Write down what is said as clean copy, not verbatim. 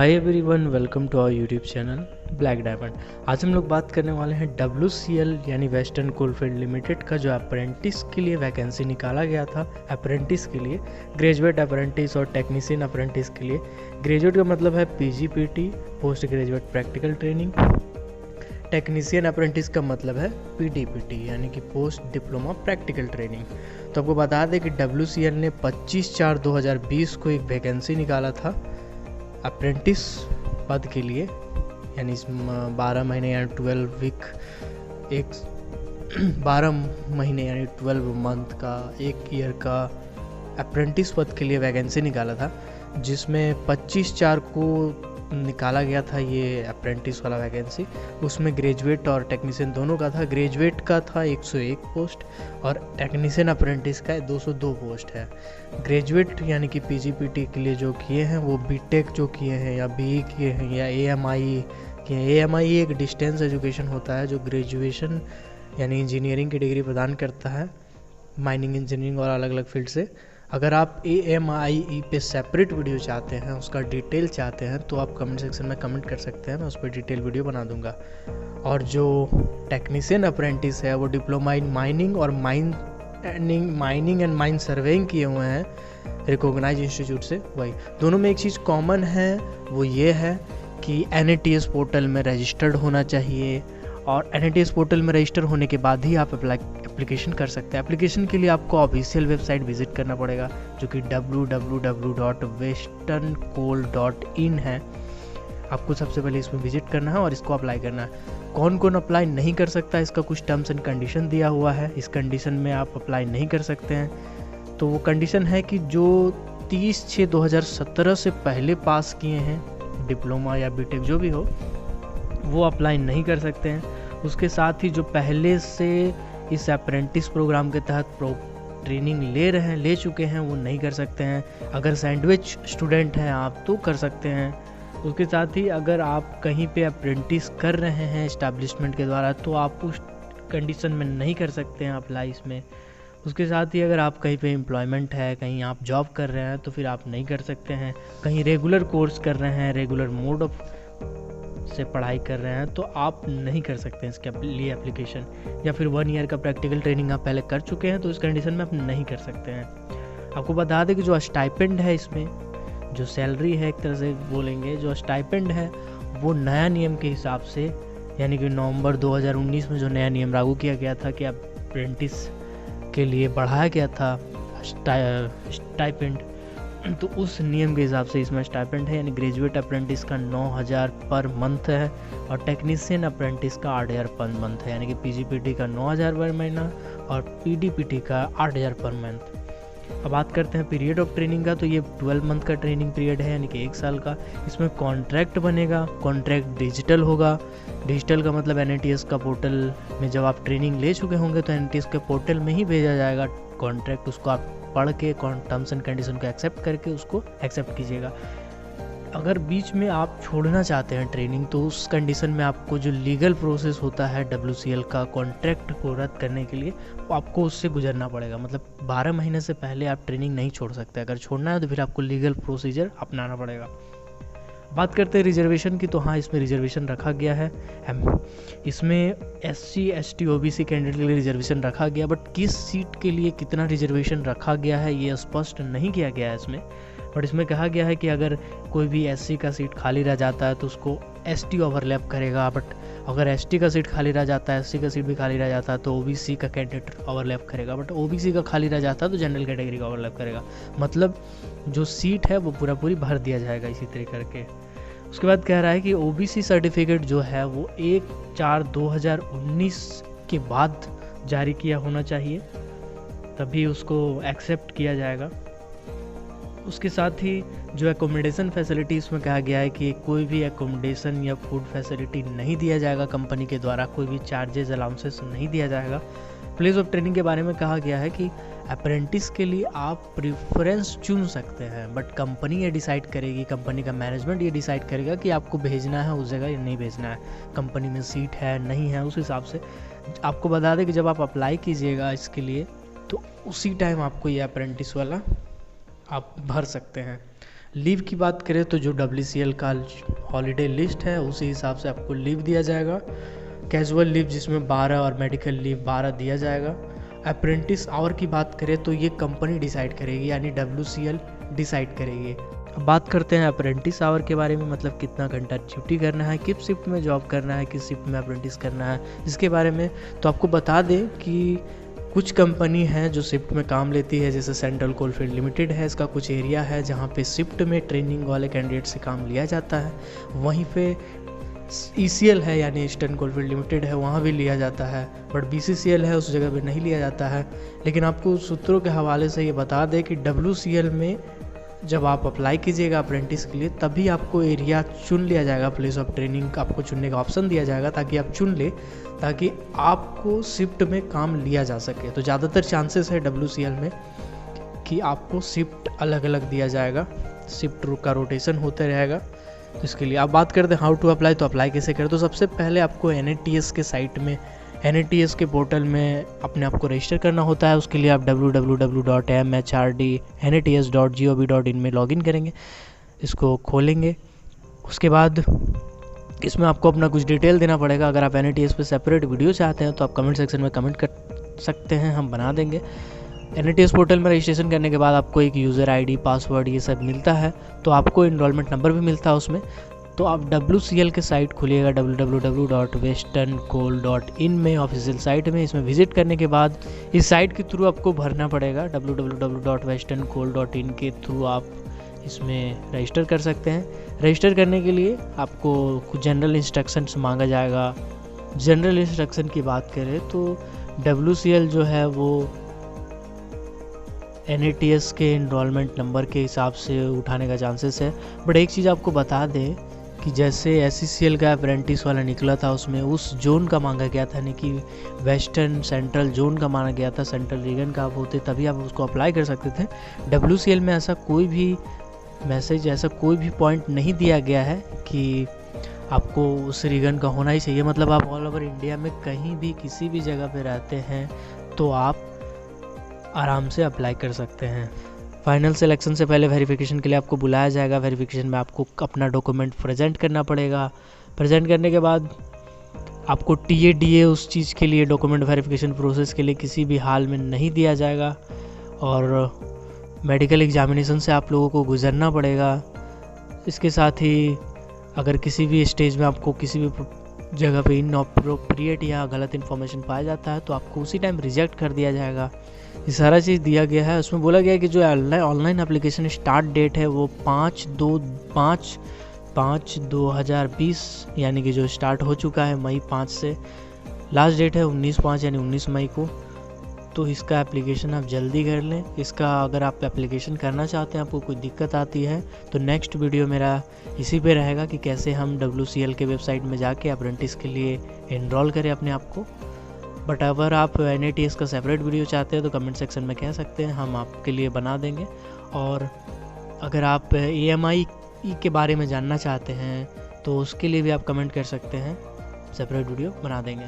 Hi everyone, welcome to our YouTube channel Black Diamond. आज हम लोग बात करने वाले हैं WCL यानी वेस्टर्न कोलफील्ड लिमिटेड का जो अप्रेंटिस के लिए वैकेंसी निकाला गया था। अप्रेंटिस के लिए ग्रेजुएट अप्रेंटिस और टेक्नीशियन अप्रेंटिस के लिए ग्रेजुएट का मतलब है PGPT post graduate practical training. Technician apprentice का मतलब है PDPT यानी कि पोस्ट डिप्लोमा प्रैक्टिकल ट्रेनिंग। तो आपको बता दें कि WCL ने 25/4/2020 को एक वैकेंसी निकाला था अप्रेंटिस पद के लिए, यानी 12 महीने यानी 12 वीक, 12 महीने यानी 12 मंथ का, 1 ईयर का अप्रेंटिस पद के लिए वैकेंसी निकाला था, जिसमें 25/4 को निकाला गया था ये अप्रेंटिस वाला वैकेंसी। उसमें ग्रेजुएट और टेक्नीशियन दोनों का था। ग्रेजुएट का था 101 पोस्ट और टेक्नीशियन अप्रेंटिस का 202 पोस्ट है। ग्रेजुएट यानी कि PGPT के लिए जो किए हैं वो बीटेक जो किए हैं या BE किए हैं या AMI किए हैं। AMI एक डिस्टेंस एजुकेशन होता है जो ग्रेजुएशन यानी इंजीनियरिंग की डिग्री प्रदान करता है, माइनिंग इंजीनियरिंग और अलग अलग फील्ड से। अगर आप AMIE पे सेपरेट वीडियो चाहते हैं, उसका डिटेल चाहते हैं, तो आप कमेंट सेक्शन में कमेंट कर सकते हैं, मैं उस पर डिटेल वीडियो बना दूंगा। और जो टेक्नीशियन अप्रेंटिस है वो डिप्लोमा इन माइनिंग और माइनिंग एंड माइन सर्वेइंग किए हुए हैं रिकॉग्नाइज इंस्टीट्यूट से। वही दोनों में एक चीज़ कॉमन है, वो ये है कि NATS पोर्टल में रजिस्टर्ड होना चाहिए और NATS पोर्टल में रजिस्टर होने के बाद ही आप एप्लीकेशन कर सकते हैं। एप्लीकेशन के लिए आपको ऑफिशियल वेबसाइट विजिट करना पड़ेगा जो कि www.westerncoal.in है। आपको सबसे पहले इसमें विजिट करना है और इसको अप्लाई करना है। कौन कौन अप्लाई नहीं कर सकता, इसका कुछ टर्म्स एंड कंडीशन दिया हुआ है। इस कंडीशन में आप अप्लाई नहीं कर सकते हैं। तो वो कंडीशन है कि जो 30/6/2017 से पहले पास किए हैं डिप्लोमा या बीटेक जो भी हो, वो अप्लाई नहीं कर सकते हैं। उसके साथ ही जो पहले से इस अप्रेंटिस प्रोग्राम के तहत ट्रेनिंग ले चुके हैं वो नहीं कर सकते हैं। अगर सैंडविच स्टूडेंट हैं आप तो कर सकते हैं। उसके साथ ही अगर आप कहीं पे अप्रेंटिस कर रहे हैं एस्टैब्लिशमेंट के द्वारा तो आप उस कंडीशन में नहीं कर सकते हैं अप्लाई इसमें। उसके साथ ही अगर आप कहीं पे एम्प्लॉयमेंट है, कहीं आप जॉब कर रहे हैं तो फिर आप नहीं कर सकते हैं। कहीं रेगुलर कोर्स कर रहे हैं, रेगुलर मोड ऑफ से पढ़ाई कर रहे हैं तो आप नहीं कर सकते हैं इसके लिए एप्लीकेशन। या फिर 1 ईयर का प्रैक्टिकल ट्रेनिंग आप पहले कर चुके हैं तो इस कंडीशन में आप नहीं कर सकते हैं। आपको बता दें कि जो स्टाइपेंड है, इसमें जो सैलरी है, एक तरह से बोलेंगे जो स्टाइपेंड है वो नया नियम के हिसाब से, यानी कि नवंबर 2019 में जो नया नियम लागू किया गया था कि अप्रेंटिस के लिए बढ़ाया गया था स्टाइपेंड, तो उस नियम के हिसाब से इसमें स्टाइपेंड है। यानी ग्रेजुएट अप्रेंटिस का 9,000 पर मंथ है और टेक्नीशियन अप्रेंटिस का 8,000 पर मंथ है। यानी कि PGPT का 9,000 पर महीना और PDPT का 8,000 पर मंथ। अब बात करते हैं पीरियड ऑफ ट्रेनिंग का, तो ये 12 मंथ का ट्रेनिंग पीरियड है, यानी कि 1 साल का। इसमें कॉन्ट्रैक्ट बनेगा, कॉन्ट्रैक्ट डिजिटल होगा। डिजिटल का मतलब NATS का पोर्टल में जब आप ट्रेनिंग ले चुके होंगे तो NATS के पोर्टल में ही भेजा जाएगा कॉन्ट्रैक्ट। उसको आप पढ़ के टर्म्स एंड कंडीशन को एक्सेप्ट करके उसको एक्सेप्ट कीजिएगा। अगर बीच में आप छोड़ना चाहते हैं ट्रेनिंग तो उस कंडीशन में आपको जो लीगल प्रोसेस होता है WCL का कॉन्ट्रैक्ट को रद्द करने के लिए, वो आपको उससे गुजरना पड़ेगा। मतलब 12 महीने से पहले आप ट्रेनिंग नहीं छोड़ सकते। अगर छोड़ना है तो फिर आपको लीगल प्रोसीजर अपनाना पड़ेगा। बात करते हैं रिजर्वेशन की, तो हाँ, इसमें रिजर्वेशन रखा गया है। इसमें SC ST OBC कैंडिडेट के लिए रिजर्वेशन रखा गया, बट किस सीट के लिए कितना रिजर्वेशन रखा गया है ये स्पष्ट नहीं किया गया है इसमें। बट इसमें कहा गया है कि अगर कोई भी SC का सीट खाली रह जाता है तो उसको ST ओवरलैप करेगा, बट अगर ST का सीट खाली रह जाता है, SC का सीट भी खाली रह जाता है तो OBC का कैंडिडेट ओवरलैप करेगा, बट OBC का खाली रह जाता है तो जनरल कैटेगरी का ओवरलैप करेगा। मतलब जो सीट है वो पूरी भर दिया जाएगा इसी तरह करके। उसके बाद कह रहा है कि OBC सर्टिफिकेट जो है वो 1/4/2019 के बाद जारी किया होना चाहिए, तभी उसको एक्सेप्ट किया जाएगा। उसके साथ ही जो एकोमोडेशन फैसिलिटी, इसमें कहा गया है कि कोई भी एकोमोडेशन या फूड फैसिलिटी नहीं दिया जाएगा कंपनी के द्वारा, कोई भी चार्जेस अलाउंसेस नहीं दिया जाएगा। प्लेस ऑफ ट्रेनिंग के बारे में कहा गया है कि अप्रेंटिस के लिए आप प्रेफरेंस चुन सकते हैं, बट कंपनी ये डिसाइड करेगी, कंपनी का मैनेजमेंट ये डिसाइड करेगा कि आपको भेजना है उस जगह या नहीं भेजना है, कंपनी में सीट है नहीं है, उस हिसाब से। आपको बता दें कि जब आप अप्लाई कीजिएगा इसके लिए तो उसी टाइम आपको ये अप्रेंटिस वाला आप भर सकते हैं। लीव की बात करें तो जो WCL का हॉलीडे लिस्ट है उसी हिसाब से आपको लीव दिया जाएगा। कैजुअल लीव जिसमें 12 और मेडिकल लीव 12 दिया जाएगा। अप्रेंटिस आवर की बात करें तो ये कंपनी डिसाइड करेगी, यानी WCL डिसाइड करेगी। अब बात करते हैं अप्रेंटिस आवर के बारे में, मतलब कितना घंटा ड्यूटी करना है, किस शिफ्ट में जॉब करना है, किस शिफ्ट में अप्रेंटिस करना है, इसके बारे में। तो आपको बता दें कि कुछ कंपनी है जो शिफ्ट में काम लेती है, जैसे सेंट्रल कोलफील्ड लिमिटेड है, इसका कुछ एरिया है जहाँ पे शिफ्ट में ट्रेनिंग वाले कैंडिडेट से काम लिया जाता है। वहीं पे ECL है यानी ईस्टर्न कोलफील्ड लिमिटेड है, वहाँ भी लिया जाता है, बट BCCL है उस जगह पे नहीं लिया जाता है। लेकिन आपको सूत्रों के हवाले से ये बता दें कि WCL में जब आप अप्लाई कीजिएगा अप्रेंटिस के लिए तभी आपको एरिया चुन लिया जाएगा, प्लेस ऑफ ट्रेनिंग आपको चुनने का ऑप्शन दिया जाएगा ताकि आप चुन ले, ताकि आपको शिफ्ट में काम लिया जा सके। तो ज़्यादातर चांसेस है WCL में कि आपको शिफ्ट अलग अलग दिया जाएगा, शिफ्ट का रोटेशन होते रहेगा। तो इसके लिए आप बात करते हैं हाउ टू अप्लाई, तो अप्लाई कैसे करें। तो सबसे पहले आपको NATS के साइट में, NATS के पोर्टल में अपने आप को रजिस्टर करना होता है। उसके लिए आप www.mhrd.nats.gov.in में लॉगिन करेंगे, इसको खोलेंगे। उसके बाद इसमें आपको अपना कुछ डिटेल देना पड़ेगा। अगर आप NATS पे सेपरेट वीडियो चाहते हैं तो आप कमेंट सेक्शन में कमेंट कर सकते हैं, हम बना देंगे। NATS पोर्टल में रजिस्ट्रेशन करने के बाद आपको एक यूज़र ID, पासवर्ड ये सब मिलता है, तो आपको इनरोलमेंट नंबर भी मिलता है उसमें। तो आप WCL के साइट खोलिएगा www.westerncoal.in में, ऑफिशियल साइट में। इसमें विजिट करने के बाद इस साइट के थ्रू आपको भरना पड़ेगा, www.westerncoal.in के थ्रू आप इसमें रजिस्टर कर सकते हैं। रजिस्टर करने के लिए आपको कुछ जनरल इंस्ट्रक्शंस मांगा जाएगा। जनरल इंस्ट्रक्शन की बात करें तो WCL जो है वो NATS के इनरोलमेंट नंबर के हिसाब से उठाने का चांसेस है। बट एक चीज़ आपको बता दें कि जैसे SCCL का अप्रेंटिस वाला निकला था उसमें उस जोन का मांगा गया था, यानी कि वेस्टर्न सेंट्रल जोन का माना गया था, सेंट्रल रीजन का आप होते तभी आप उसको अप्लाई कर सकते थे। WCL में ऐसा कोई भी मैसेज, ऐसा कोई भी पॉइंट नहीं दिया गया है कि आपको उस रीजन का होना ही चाहिए। मतलब आप ऑल ओवर इंडिया में कहीं भी किसी भी जगह पे रहते हैं तो आप आराम से अप्लाई कर सकते हैं। फाइनल सिलेक्शन से पहले वेरिफिकेशन के लिए आपको बुलाया जाएगा। वेरिफिकेशन में आपको अपना डॉक्यूमेंट प्रेजेंट करना पड़ेगा। प्रेजेंट करने के बाद आपको TA/DA उस चीज़ के लिए, डॉक्यूमेंट वेरिफिकेशन प्रोसेस के लिए किसी भी हाल में नहीं दिया जाएगा। और मेडिकल एग्जामिनेशन से आप लोगों को गुजरना पड़ेगा। इसके साथ ही अगर किसी भी स्टेज में आपको किसी भी जगह पे इनअप्रोप्रिएट या गलत इन्फॉर्मेशन पाया जाता है तो आपको उसी टाइम रिजेक्ट कर दिया जाएगा। ये सारा चीज़ दिया गया है। उसमें बोला गया है कि जो ऑनलाइन एप्लीकेशन स्टार्ट डेट है वो 5/2/2020 यानी कि जो स्टार्ट हो चुका है मई 5 से, लास्ट डेट है 19/5 यानी 19 मई को। तो इसका एप्लीकेशन आप जल्दी कर लें। इसका अगर आप एप्लीकेशन करना चाहते हैं, आपको कोई दिक्कत आती है तो नेक्स्ट वीडियो मेरा इसी पे रहेगा कि कैसे हम WCL के वेबसाइट में जाके अप्रेंटिस के लिए एनरोल करें अपने आप को। बट अगर आप NATS का सेपरेट वीडियो चाहते हैं तो कमेंट सेक्शन में कह सकते हैं, हम आपके लिए बना देंगे। और अगर आप AMI के बारे में जानना चाहते हैं तो उसके लिए भी आप कमेंट कर सकते हैं, सेपरेट वीडियो बना देंगे।